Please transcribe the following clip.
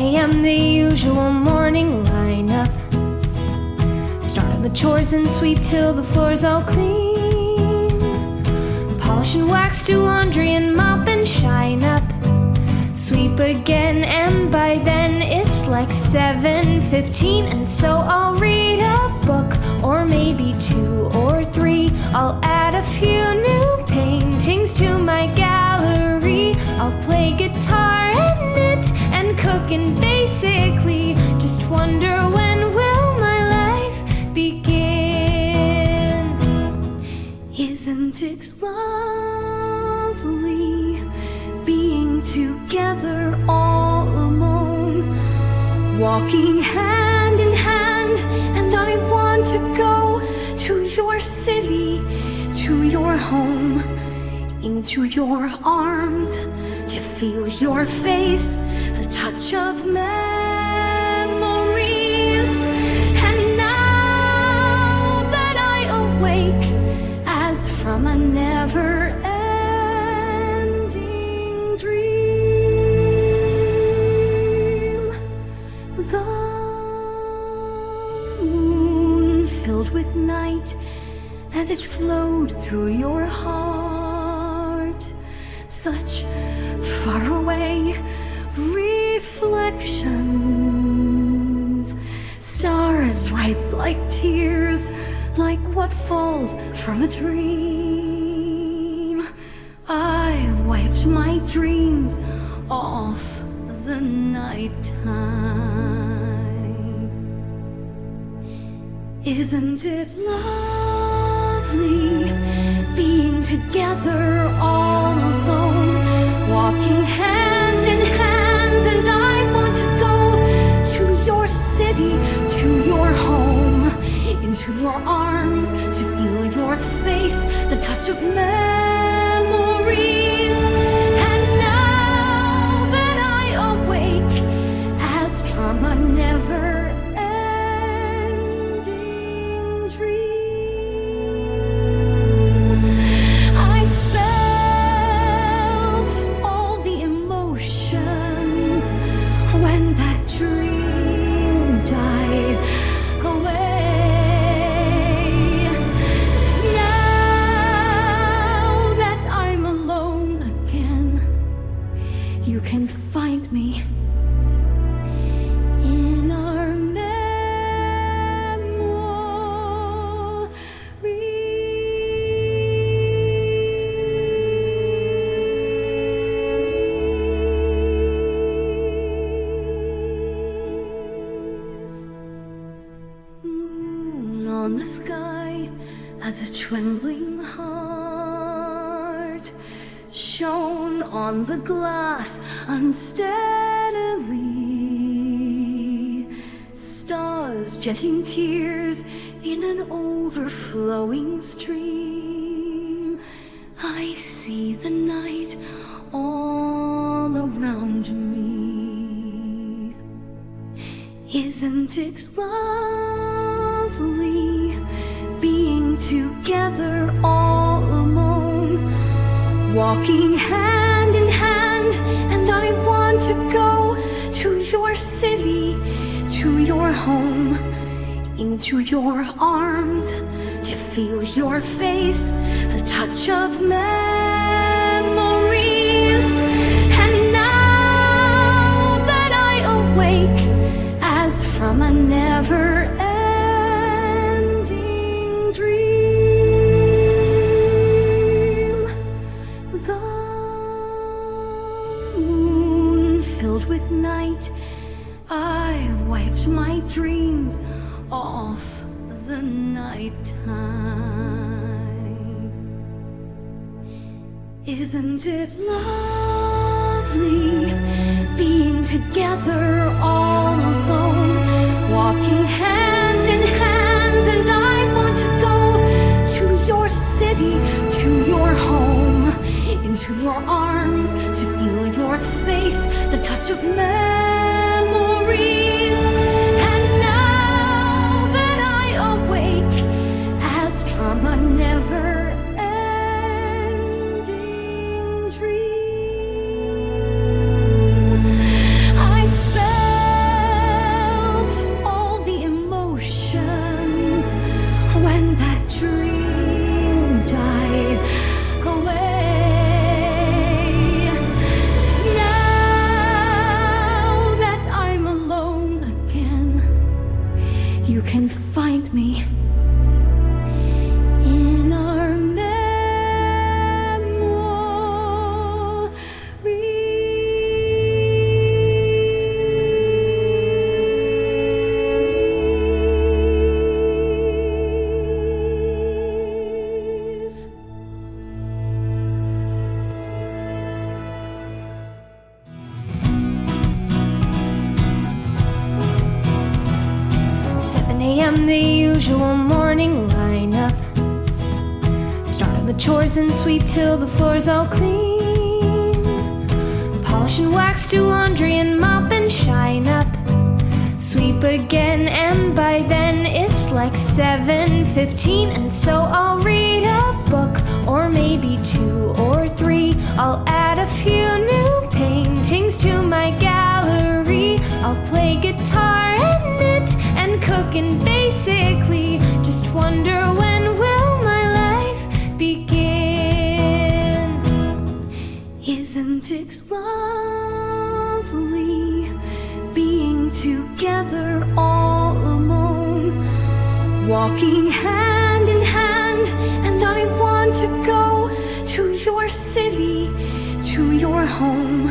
a.m. the usual morning lineup. Start on the chores and sweep till the floor's all clean. Polish and wax, do laundry and mop and shine up. Sweep again, and by then it's like 7:15, and so I'll read a book, or maybe 2 or 3. I'll add a few new paintings to my gallery. I'll play guitar and knit and cook and basically just wonder, when will my life begin? Isn't it lovely being together all alone, walking hand in hand? And I want to go to your city, to your home, into your arms, to feel your face, the touch of memories. And now that I awake as from a never-ending dream, the moon filled with night as it flowed through your heart, such faraway reflections, stars ripe like tears, like what falls from a dream. I wiped my dreams off the nighttime. Isn't it lovely being together all alone, walking hand in hand? And I want to go to your city, to your home, into your arms, to feel your face, the touch of memories. And now that I awake as from a never-ending dream, I felt all the emotions when that dream died away. Now that I'm alone again, you can find me in our memories. Moon on the sky adds a trembling heart, shone on the glass unsteadily. Stars jetting tears in an overflowing stream. I see the night all around me. Isn't it lovely being together all alone, walking hand in hand? And I want to go to your city, to your home, into your arms, to feel your face, the touch of memories. And now that I awake as from a never-ending dream, the moon filled with night, I wiped my dreams off the nighttime. Isn't it lovely being together all alone, walking hand in hand? And I want to go to your city, to your home, into your arms, to feel your face, the touch of memories. And now that I awake as from a never-ending dream, I felt a.m. the usual morning lineup. Start the chores and sweep till the floor's all clean. Polish and wax, do laundry and mop and shine up. Sweep again, and by then it's like 7:15, and so I'll read a book, or maybe 2 or 3. I'll add a few new paintings to my gallery. I'll play guitar and knit and cook, and basically just wonder, when will my life begin? Isn't it lovely being together all alone, walking hand in hand? And I want to go to your city, to your home.